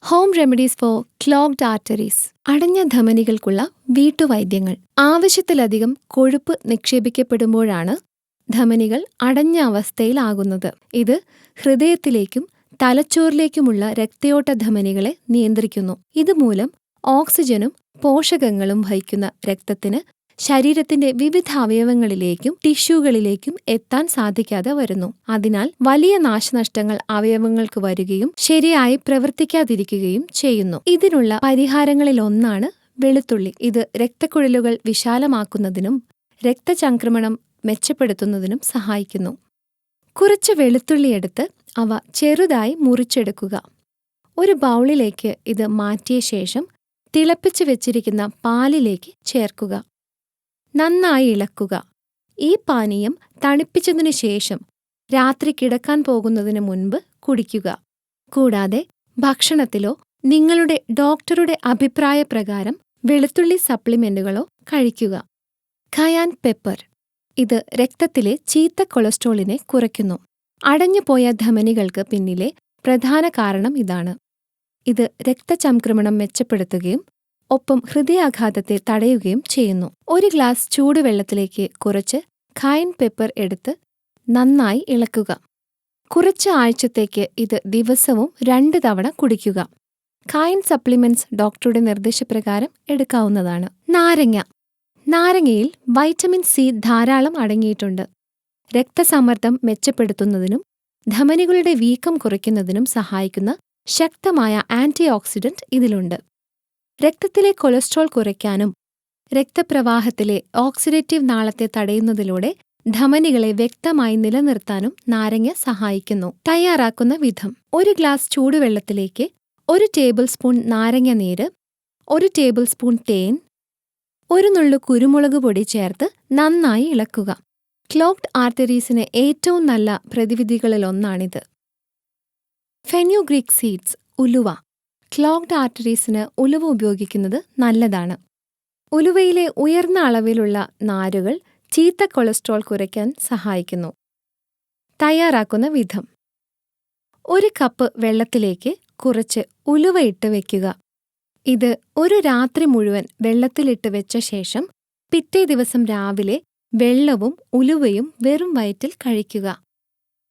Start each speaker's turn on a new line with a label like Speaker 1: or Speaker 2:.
Speaker 1: Home remedies four clogged arteries. അടഞ്ഞ ധമനികൾക്കുള്ള വീട്ടുവൈദ്യങ്ങൾ. ആവശ്യത്തിലധികം കൊഴുപ്പ് നിക്ഷേപിക്കപ്പെടുമ്പോഴാണ് ധമനികൾ അടഞ്ഞ അവസ്ഥയിലാകുന്നത്. ഇത് ഹൃദയത്തിലേക്കും തലച്ചോറിലേക്കുമുള്ള രക്തയോട്ട ധമനികളെ നിയന്ത്രിക്കുന്നു. ഇതുമൂലം ഓക്സിജനും പോഷകങ്ങളും വഹിക്കുന്ന രക്തത്തിന് ശരീരത്തിന്റെ വിവിധ അവയവങ്ങളിലേക്കും ടിഷ്യൂകളിലേക്കും എത്താൻ സാധിക്കാതെ വരുന്നു. അതിനാൽ വലിയ നാശനഷ്ടങ്ങൾ അവയവങ്ങൾക്ക് വരികയും ശരിയായി പ്രവർത്തിക്കാതിരിക്കുകയും ചെയ്യുന്നു. ഇതിനുള്ള പരിഹാരങ്ങളിലൊന്നാണ് വെളുത്തുള്ളി. ഇത് രക്തക്കുഴലുകൾ വിശാലമാക്കുന്നതിനും രക്തചംക്രമണം മെച്ചപ്പെടുത്തുന്നതിനും സഹായിക്കുന്നു. കുറച്ച് വെളുത്തുള്ളി എടുത്ത് അവ ചെറുതായി മുറിച്ചെടുക്കുക. ഒരു ബൗളിലേക്ക് ഇത് മാറ്റിയ ശേഷം തിളപ്പിച്ചു വെച്ചിരിക്കുന്ന പാലിലേക്ക് ചേർക്കുക. നന്നായി ഇളക്കുക. ഈ പാനീയം തണുപ്പിച്ചതിനു ശേഷം രാത്രി കിടക്കാൻ പോകുന്നതിന് മുൻപ് കുടിക്കുക. കൂടാതെ ഭക്ഷണത്തിലോ നിങ്ങളുടെ ഡോക്ടറുടെ അഭിപ്രായപ്രകാരം വെളുത്തുള്ളി സപ്ലിമെന്റുകളോ കഴിക്കുക. Cayenne pepper. ഇത് രക്തത്തിലെ ചീത്ത കൊളസ്ട്രോളിനെ കുറയ്ക്കുന്നു. അടഞ്ഞുപോയ ധമനികൾക്ക് പിന്നിലെ പ്രധാന കാരണം ഇതാണ്. ഇത് രക്തചംക്രമണം മെച്ചപ്പെടുത്തുകയും ഒപ്പം ഹൃദയാഘാതത്തെ തടയുകയും ചെയ്യുന്നു. ഒരു ഗ്ലാസ് ചൂടുവെള്ളത്തിലേക്ക് കുറച്ച് കയൻ പെപ്പർ എടുത്ത് നന്നായി ഇളക്കുക. കുറച്ച് ആഴ്ചത്തേക്ക് ഇത് ദിവസവും 2 തവണ കുടിക്കുക. കയൻ സപ്ലിമെന്റ്സ് ഡോക്ടറുടെ നിർദ്ദേശപ്രകാരം എടുക്കാവുന്നതാണ്. നാരങ്ങ. നാരങ്ങയിൽ വൈറ്റമിൻ സി ധാരാളം അടങ്ങിയിട്ടുണ്ട്. രക്തസമ്മർദ്ദം മെച്ചപ്പെടുത്തുന്നതിനും ധമനികളുടെ വീക്കം കുറയ്ക്കുന്നതിനും സഹായിക്കുന്ന ശക്തമായ ആന്റി ഓക്സിഡന്റ് ഇതിലുണ്ട്. രക്തത്തിലെ കൊളസ്ട്രോൾ കുറയ്ക്കാനും രക്തപ്രവാഹത്തിലെ ഓക്സിഡേറ്റീവ് നാളത്തെ തടയുന്നതിലൂടെ ധമനികളെ വ്യക്തമായി നിലനിർത്താനും നാരങ്ങ സഹായിക്കുന്നു. തയ്യാറാക്കുന്ന വിധം: 1 ഗ്ലാസ് ചൂടുവെള്ളത്തിലേക്ക് 1 ടേബിൾ സ്പൂൺ നാരങ്ങ നീര്, 1 ടേബിൾ സ്പൂൺ തേൻ, 1 നുള്ളു കുരുമുളക് പൊടി ചേർത്ത് നന്നായി ഇളക്കുക. ക്ലോഗ്ഡ് ആർട്ടറീസിന് ഏറ്റവും നല്ല പ്രതിവിധികളിലൊന്നാണിത്. ഫെന്യുഗ്രീക്ക് സീഡ്സ്, ഉലുവ. ക്ലോഗ്ഡ് ആർട്ടറീസിന് ഉലുവ ഉപയോഗിക്കുന്നത് നല്ലതാണ്. ഉലുവയിലെ ഉയർന്ന അളവിലുള്ള നാരുകൾ ചീത്ത കൊളസ്ട്രോൾ കുറയ്ക്കാൻ സഹായിക്കുന്നു. തയ്യാറാക്കുന്ന വിധം: 1 കപ്പ് വെള്ളത്തിലേക്ക് കുറച്ച് ഉലുവ ഇട്ട് വെക്കുക. ഇത് ഒരു രാത്രി മുഴുവൻ വെള്ളത്തിലിട്ട് വെച്ച ശേഷം പിറ്റേ ദിവസം രാവിലെ വെള്ളവും ഉലുവയും വെറും വയറ്റിൽ കഴിക്കുക.